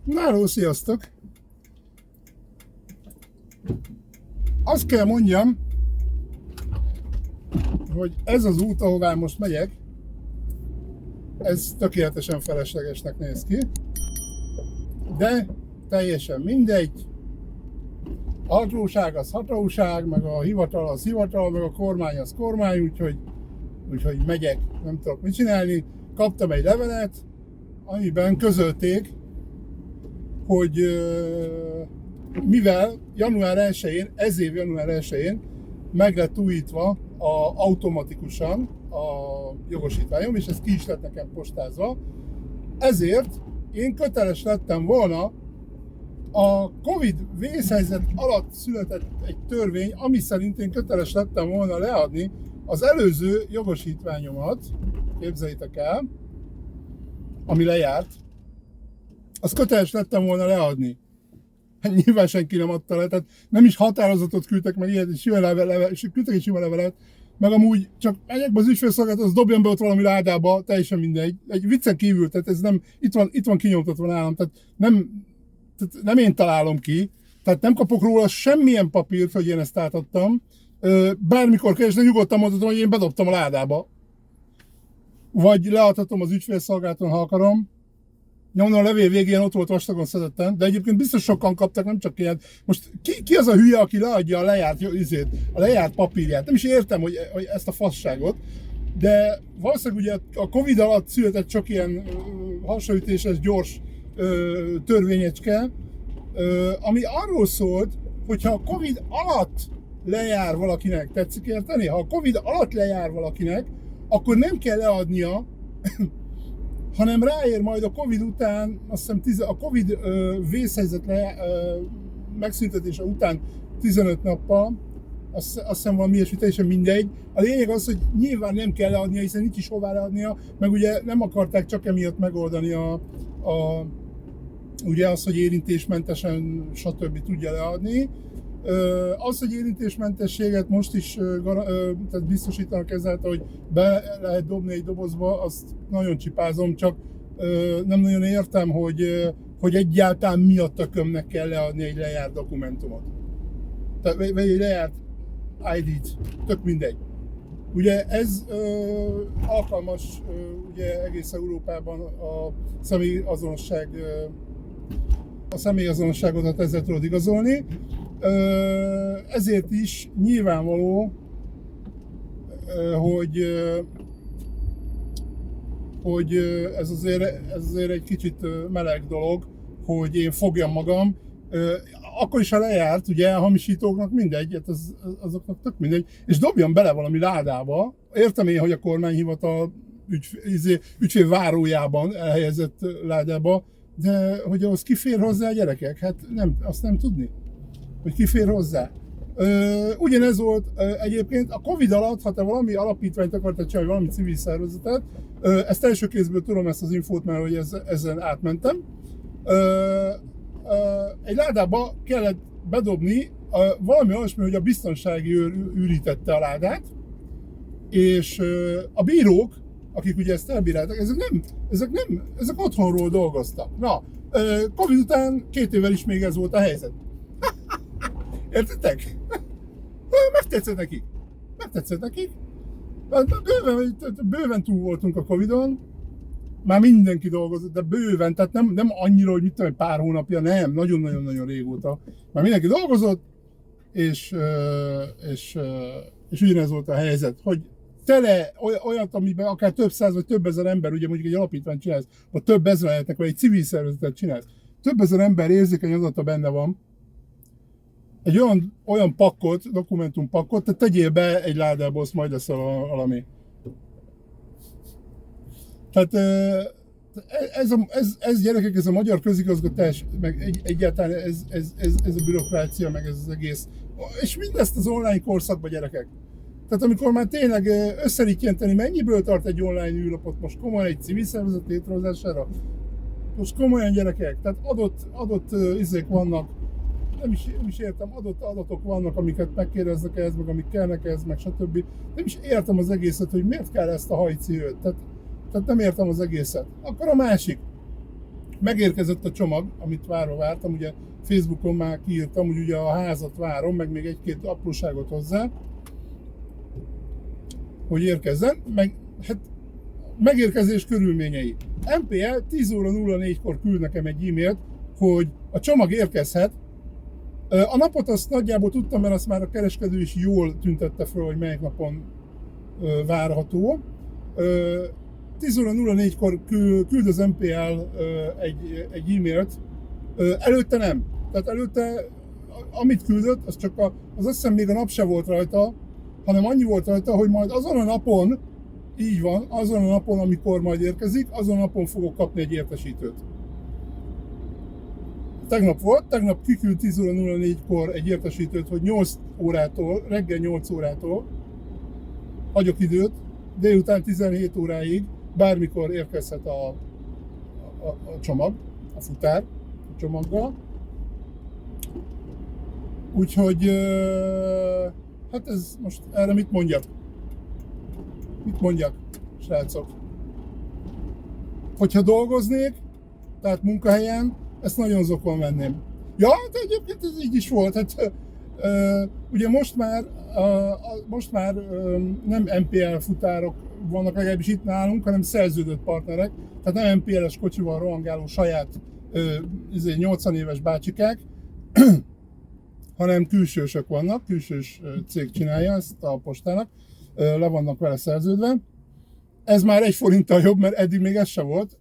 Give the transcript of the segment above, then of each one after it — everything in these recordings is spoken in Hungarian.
Na, sziasztok! Azt kell mondjam, hogy ez az út, ahová most megyek, ez tökéletesen feleslegesnek néz ki, de teljesen mindegy. A hatóság az hatóság, meg a hivatal az hivatal, meg a kormány az kormány, úgyhogy megyek, nem tudok mit csinálni. Kaptam egy levelet, amiben közölték, hogy mivel január 1-én, ez év január 1-én meg lett újítva automatikusan a jogosítványom, és ez ki is lett nekem postázva, ezért én köteles lettem volna. A Covid vészhelyzet alatt született egy törvény, ami szerint én köteles lettem volna leadni az előző jogosítványomat, képzeljétek el, ami lejárt, azt köteles lettem volna leadni. Nyilván senki nem adta le, tehát nem is határozatot küldtek meg ilyet, és küldtek egy sima levelet, meg amúgy csak megyek be az ügyfélszolgálatot, az dobjon be ott valami ládába, teljesen mindegy. Egy viccen kívül, tehát ez nem, itt van kinyomtatva nálam, tehát nem én találom ki, tehát nem kapok róla semmilyen papírt, hogy én ezt átadtam. Bármikor keresne, nyugodtan mondhatom, hogy én bedobtam a ládába. Vagy leadhatom az ügyfélszolgálaton, ha akarom. Nyomnom a levél végén ott volt vastagon szedetten, de egyébként biztos sokan kaptak, nem csak ilyet. Most ki az a hülye, aki leadja a lejárt papírját? Nem is értem, hogy ezt a fasságot, de valószínűleg ugye a Covid alatt született csak ilyen hasonlítéses, gyors törvényecske, ami arról szólt, hogyha a Covid alatt lejár valakinek, tetszik érteni? Ha a Covid alatt lejár valakinek, akkor nem kell leadnia, hanem ráér majd a Covid után, azt hiszem a Covid vészhelyzet megszüntetése után 15 nappal, azt hiszem valami ilyesmi, teljesen mindegy. A lényeg az, hogy nyilván nem kell leadnia, hiszen nincs is hová leadnia, meg ugye nem akarták csak emiatt megoldani ugye az, hogy érintésmentesen stb. Tudja leadni. Az, hogy érintésmentességet most is tehát biztosítanak ezáltal, hogy be lehet dobni egy dobozba, azt nagyon csipázom, csak nem nagyon értem, hogy egyáltalán mi a tökömnek kell leadni egy lejárt dokumentumot. Vagy egy lejárt ID-t, tök mindegy. Ugye ez alkalmas ugye egész Európában a személyazonosságodat ezzel tudod igazolni. Ezért is nyilvánvaló, hogy ez azért egy kicsit meleg dolog, hogy én fogjam magam. Akkor is, ha lejárt, ugye a hamisítóknak mindegy, hát azoknak tök mindegy, és dobjam bele valami ládába. Értem én, hogy a kormányhivatal ügyfélvárójában elhelyezett ládába, de hogy ahhoz kifér hozzá a gyerekek? Hát nem, azt nem tudni, hogy kifér hozzá. Ugyanez volt egyébként a Covid alatt, ha te valami alapítványt akartad csinálni, valami civil szervezetet, ezt első kézből tudom ezt az infót, mert hogy ezen átmentem. Egy ládába kellett bedobni valami olyasmi, hogy a biztonsági őr ürítette a ládát, és a bírók, akik ugye ezt elbíráltak, ezek otthonról dolgoztak. Na, Covid után 2 évvel is még ez volt a helyzet. Értitek? Megtetszett nekik. Bőven túl voltunk a Covidon, már mindenki dolgozott, de bőven, tehát nem annyira, hogy mit tudom, egy pár hónapja, nem, nagyon-nagyon-nagyon régóta. Már mindenki dolgozott, és ugyanez volt a helyzet, hogy tele olyat, amiben akár több száz vagy több ezer ember, ugye mondjuk egy alapítványt csinálsz, vagy több ezer lehetnek, vagy egy civil szervezetet csinálsz, több ezer ember érzékeny adata benne van, egy olyan pakkot, dokumentumpakkot, te tegyél be egy ládába, azt majd lesz valami. Tehát ez gyerekek, ez a magyar közigazgatás, meg egyáltalán ez a bürokrácia, meg ez az egész. És mindezt az online korszakban, gyerekek. Tehát amikor már tényleg összerítjenteni, mennyiből tart egy online űrlapot most komolyan egy civil szervezet létrehozására? Most komolyan, gyerekek, tehát adott izék vannak, nem is értem, adott adatok vannak, amiket megkérdeznek ehhez, meg amik kellnek ehhez, meg stb. Nem is értem az egészet, hogy miért kell ezt a hajcihőt. Tehát nem értem az egészet. Akkor a másik. Megérkezett a csomag, amit vártam, ugye Facebookon már kiírtam, hogy ugye a házat várom, meg még egy-két apróságot hozzá, hogy érkezzen, hát megérkezés körülményei. MPL 10 óra 04-kor küld nekem egy e-mailt, hogy a csomag érkezhet. A napot azt nagyjából tudtam, mert azt már a kereskedő is jól tüntette fel, hogy melyik napon várható. 10 óra 04-kor küld az MPL egy e-mailt, előtte nem. Tehát előtte, amit küldött, az csak az azt hiszem még a nap se volt rajta, hanem annyi volt rajta, hogy majd azon a napon, így van, azon a napon, amikor majd érkezik, azon a napon fogok kapni egy értesítőt. Tegnap volt, tegnap kiküld 10 óra 04-kor egy értesítőt, hogy 8 órától, reggel 8 órától hagyok időt, délután 17 óráig bármikor érkezhet a csomag, a futár a csomaggal. Úgyhogy, hát ez most erre mit mondjak? Mit mondjak, srácok? Hogyha dolgoznék, tehát munkahelyen, ezt nagyon zokon venném. Ja, de egyébként ez így is volt. Hát, ugye most már nem MPL futárok vannak legalábbis itt nálunk, hanem szerződött partnerek. Tehát nem MPL-es kocsival rohangáló saját 80 éves bácsikák, hanem külsősök vannak, külsős cég csinálja ezt a postának, le vannak vele szerződve. Ez már 1 forinttal jobb, mert eddig még ez se volt,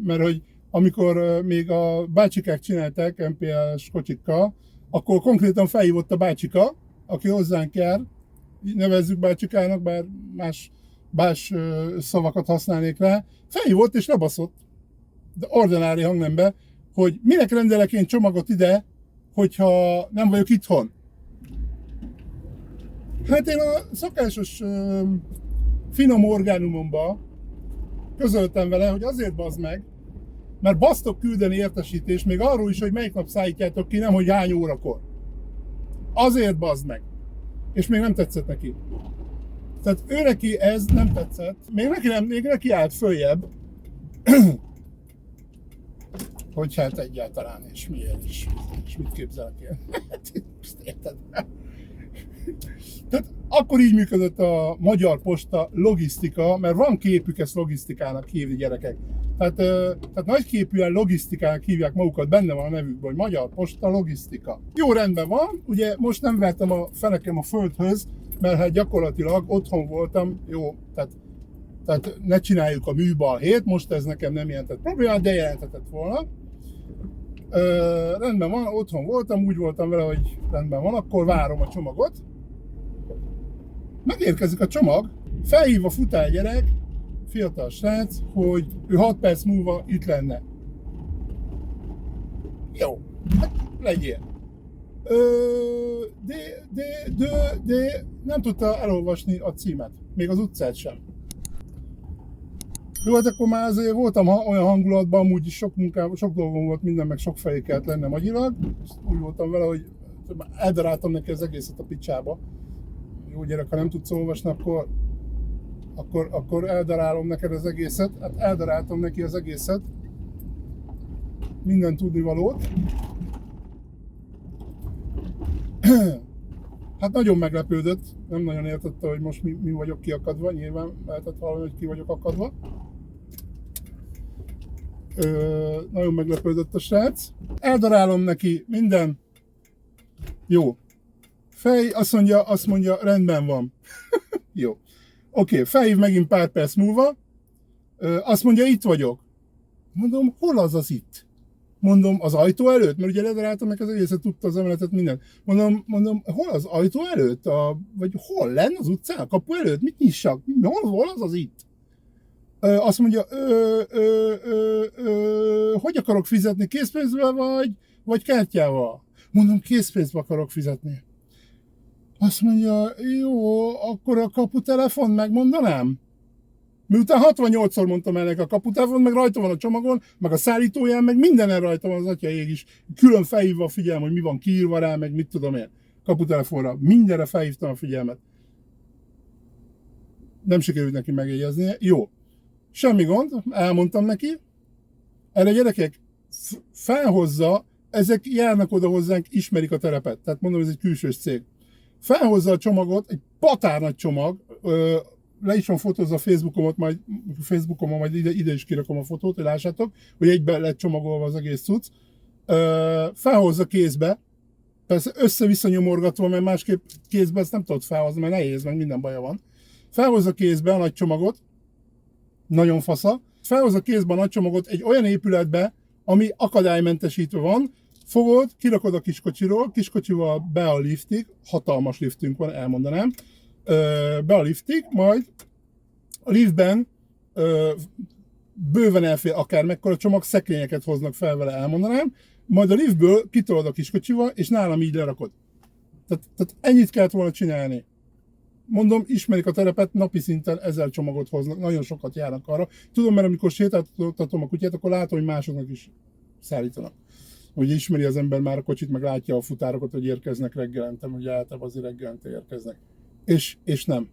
mert hogy amikor még a bácsikák csinálták MPL-s kocsikkal, akkor konkrétan felhívott a bácsika, aki hozzánk jár, nevezzük bácsikának, bár más szavakat használnék rá, felhívott és lebaszott, de ordinári hangnembe, hogy minek rendelek én csomagot ide, hogyha nem vagyok itthon. Hát én a szokásos finom orgánumomba közöltem vele, hogy azért bazd meg, mert basztok küldeni értesítést még arról is, hogy melyik nap szállítjátok ki, nem hogy hány órakor. Azért bazd meg. És még nem tetszett neki. Tehát ő neki ez nem tetszett. Még neki állt följebb, hogy hát egyáltalán és miért is. És mit képzelek én? Érted? Tehát akkor így működött a Magyar Posta logisztika, mert van képük, ezt logisztikának hívni, gyerekek. Tehát nagyképűen logisztikának hívják magukat, benne van a nevükben, hogy Magyar Posta logisztika. Jó, rendben van, ugye most nem vertem a fenekem a földhöz, mert hát gyakorlatilag otthon voltam, jó, tehát ne csináljuk a műbalhét, most ez nekem nem jelentett problémát, de jelenthetett volna. Rendben van, otthon voltam, úgy voltam vele, hogy rendben van, akkor várom a csomagot. Megérkezik a csomag, felhív a futárgyerek, fiatal srác, hogy ő 6 perc múlva itt lenne. Jó, hát legyél. De nem tudta elolvasni a címet, még az utcát sem. Jó, hát akkor már azért voltam olyan hangulatban, amúgy is sok munkám, sok dolgom volt, minden meg sok felé kellett lennem agyilag. Úgy voltam vele, hogy eldaráltam neki az egészet a picsába. Jó gyerek, ha nem tudsz olvasni, akkor eldarálom neked az egészet. Hát eldaráltam neki az egészet. Minden tudnivalót. Hát nagyon meglepődött, nem nagyon értette, hogy most mi vagyok kiakadva, nyilván lehetett hallani, hogy ki vagyok akadva. Nagyon meglepődött a srác. Eldarálom neki minden. Jó. Fej, azt mondja, rendben van. Jó. Oké, felhív megint pár perc múlva. Azt mondja, itt vagyok. Mondom, hol az itt? Mondom, az ajtó előtt? Mert ugye ledaráltam meg az egészet, tudta az emeletet, mindent. Mondom, hol az ajtó előtt? Vagy hol lenn az utcán? A kapu előtt? Mit nyissak? Hol az itt? Azt mondja, hogy akarok fizetni? Készpénzvel vagy kártyával? Mondom, készpénzbe akarok fizetni. Azt mondja, jó, akkor a kaputelefon megmondanám? Miután 68-szor mondtam el neki a kaputelefon, meg rajta van a csomagon, meg a szállítóján, meg mindenen rajta van az atyaég is. Külön felhívva a figyelem, hogy mi van kiírva rá, meg mit tudom én. Kaputelefonra. Mindenre felhívtam a figyelmet. Nem sikerült neki megjegyeznie. Jó. Semmi gond, elmondtam neki. Erre gyerekek, felhozza, ezek járnak oda hozzánk, ismerik a terepet. Tehát mondom, ez egy külsős cég. Felhozza a csomagot, egy patárnagy csomag, le is van fotózva a Facebookomon, majd ide is kirakom a fotót, hogy lássátok, hogy egyben lett csomagolva az egész cucc. Felhozza kézbe, persze össze-vissza nyomorgatva, mert másképp kézbe ezt nem tudod felhozni, mert nehéz, meg minden baja van. Felhozza kézbe a nagy csomagot, nagyon fasza. Felhozza kézbe a nagy csomagot egy olyan épületbe, ami akadálymentesítve van, fogod, kirakod a kiskocsiról, kiskocsival be a liftig, hatalmas liftünk van, elmondanám, be a liftig, majd a liftben bőven elfér akár mekkora csomag, szekrényeket hoznak fel vele, elmondanám, majd a liftből kitolod a kiskocsival, és nálam így lerakod. Tehát ennyit kellett volna csinálni. Mondom, ismerik a terepet, napi szinten 1000 csomagot hoznak, nagyon sokat járnak arra. Tudom, mert amikor sétáltatom a kutyát, akkor látom, hogy másoknak is szállítanak. Ugye ismeri az ember már a kocsit, meg látja a futárokat, hogy érkeznek reggelente, ugye általában azért reggelente érkeznek. És nem.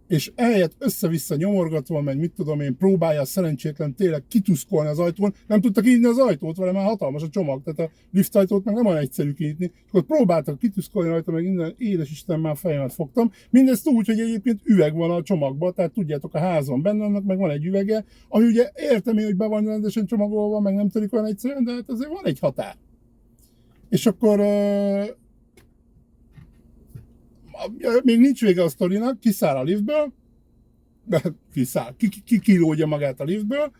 És ehelyett össze-vissza nyomorgatva, meg mit tudom én, próbálja a szerencsétlen tényleg kituszkolni az ajtón, nem tudta kinyitni az ajtót, vele már hatalmas a csomag, tehát a liftajtót meg nem olyan egyszerű kinyitni, és akkor próbáltak kituszkolni rajta, meg minden, édes Isten, már fejemet fogtam. Mindezt úgy, hogy egyébként üveg van a csomagban, tehát tudjátok, a házon benne annak meg van egy üvege, ami ugye értem én, hogy be van rendesen csomagolva, meg nem törik olyan egyszerűen, de hát azért van egy határ. És akkor még nincs vége a sztorinak, kiszáll a liftből, kilódja magát a liftből,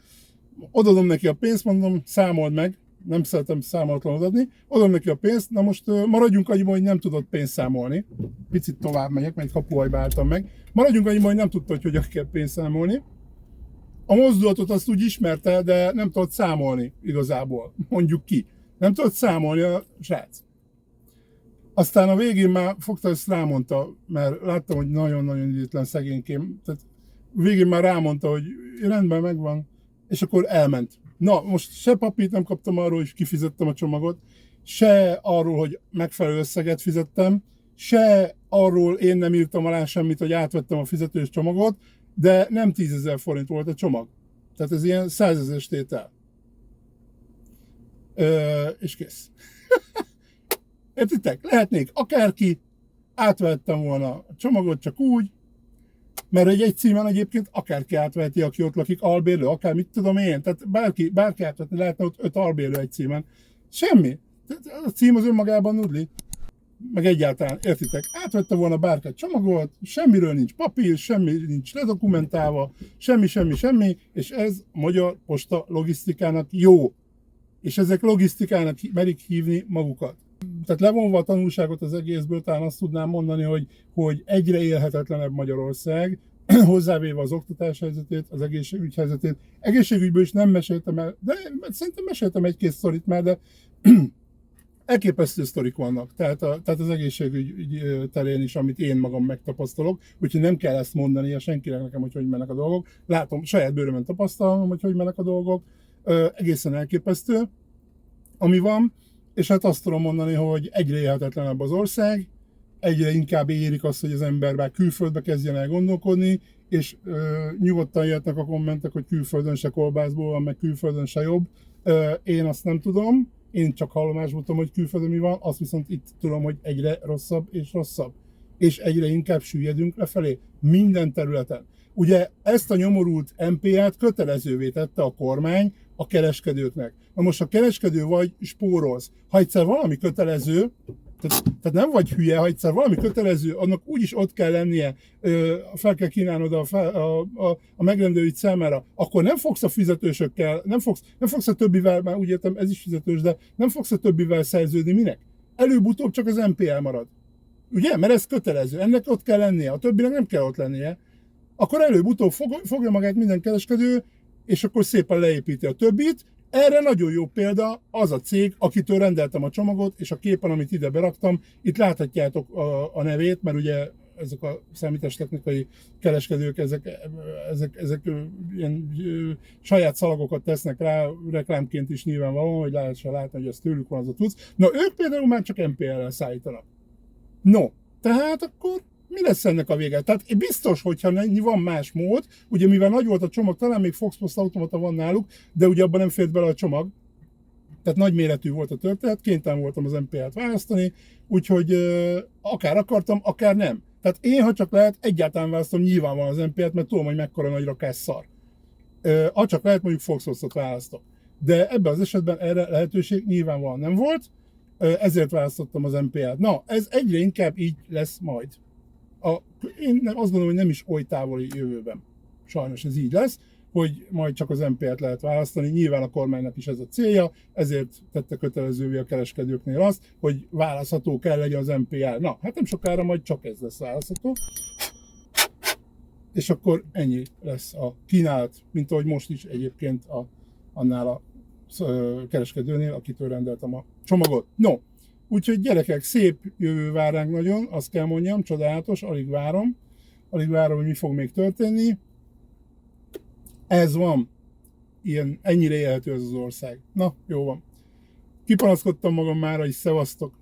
odadom neki a pénzt, mondom, számold meg, nem szeretem számolatlanul adni, odadom neki a pénzt, na most maradjunk annyiban, hogy nem tudod pénzt számolni, picit tovább megyek, mert kapuajba álltam meg, maradjunk annyiban, hogy nem tudta, hogy hogyan kell pénzt számolni, a mozdulatot azt úgy ismerte, de nem tudod számolni igazából, mondjuk ki, nem tudod számolni a srác. Aztán a végén már fogta, ezt rámondta, mert láttam, hogy nagyon-nagyon időtlen szegénykém. Tehát végén már rámondta, hogy rendben, megvan, és akkor elment. Na, most se papírt nem kaptam arról, hogy kifizettem a csomagot, se arról, hogy megfelelő összeget fizettem, se arról én nem írtam alá semmit, hogy átvettem a fizetős csomagot, de nem 10 000 forint volt a csomag. Tehát ez ilyen 100 000 tétel. És kész. Értitek? Lehetnék akárki, átvettem volna a csomagot csak úgy, mert egy címen egyébként akárki átveheti, aki ott lakik, albérlő, akár mit tudom én, tehát bárki átvetni, lehetne ott 5 albérlő egy címen. Semmi. A cím az önmagában nudli. Meg egyáltalán, értitek? Átvette volna bárki egy csomagot, semmiről nincs papír, semmi nincs ledokumentálva, semmi, és ez Magyar Posta logisztikának jó. És ezek logisztikának merik hívni magukat. Tehát levonva a tanulságot az egészből, talán azt tudnám mondani, hogy egyre élhetetlenebb Magyarország, hozzávéve az oktatás helyzetét, az egészségügy helyzetét. Egészségügyből is nem meséltem el, de szerintem meséltem egy-két sztorit már, de elképesztő sztorik vannak. Tehát az egészségügy terén is, amit én magam megtapasztalok, úgyhogy nem kell ezt mondani senkinek nekem, hogy mennek a dolgok. Látom, saját bőrömön tapasztalom, hogy mennek a dolgok. Egészen elképesztő, ami van. És hát azt tudom mondani, hogy egyre élhetetlenebb az ország, egyre inkább érik azt, hogy az ember már külföldbe kezdjen el gondolkodni, és nyugodtan jöhetnek a kommentek, hogy külföldön se kolbászból van, meg külföldön se jobb. Én azt nem tudom, én csak hallomásból tudom, hogy külföldön mi van, azt viszont itt tudom, hogy egyre rosszabb és rosszabb. És egyre inkább süllyedünk lefelé, minden területen. Ugye ezt a nyomorult NPA-t kötelezővé tette a kormány a kereskedőknek. Na most, ha kereskedő vagy, spórolsz. Ha egyszer valami kötelező, tehát nem vagy hülye, ha egyszer valami kötelező, annak úgyis ott kell lennie, fel kell kínálnod a megrendelőid számára, akkor nem fogsz a fizetősökkel, nem fogsz a többivel, már úgy értem, ez is fizetős, de nem fogsz a többivel szerződni. Minek? Előbb-utóbb csak az NPL marad. Ugye? Mert ez kötelező, ennek ott kell lennie, a többinek nem kell ott lennie. Akkor előbb-utóbb fogja magát minden kereskedő, és akkor szépen leépíti a többit. Erre nagyon jó példa az a cég, akitől rendeltem a csomagot, és a képen, amit ide beraktam, itt láthatjátok a nevét, mert ugye ezek a számítástechnikai kereskedők, ezek ilyen saját szalagokat tesznek rá, reklámként is nyilvánvalóan, hogy lehessen látni, hogy ez tőlük van az a cucc. Na ők például már csak MPL-rel szállítanak. No, tehát akkor mi lesz ennek a vége? Tehát biztos, hogyha van más mód, ugye mivel nagy volt a csomag, talán még Fox Post automata van náluk, de ugye abban nem fért bele a csomag, Tehát nagyméretű volt a történet, kénytelen voltam az MPL-t választani, úgyhogy akár akartam, akár nem. Tehát én, ha csak lehet, egyáltalán választom nyilvánvalóan az MPL-t, mert tudom, hogy mekkora nagy rakás szar. Ha csak lehet, mondjuk Foxhouse-ot választok. De ebben az esetben erre lehetőség nyilvánvalóan nem volt, ezért választottam az MPL-t. Na, ez egyre inkább így lesz majd. Én azt gondolom, hogy nem is oly távoli jövőben. Sajnos ez így lesz, hogy majd csak az MPL-t lehet választani. Nyilván a kormánynak is ez a célja, ezért tette kötelezővé a kereskedőknél azt, hogy választható kell legyen az MPL. Na, hát nem sokára majd csak ez lesz választható. És akkor ennyi lesz a kínálat, mint ahogy most is egyébként annál a kereskedőnél, akitől rendeltem a csomagot. No, úgyhogy gyerekek, szép jövő vár ránk nagyon, azt kell mondjam, csodálatos, alig várom, hogy mi fog még történni. Ez van, ennyire élhető ez az ország. Na, jó van. Kipanaszkodtam magam mára is, szevasztok!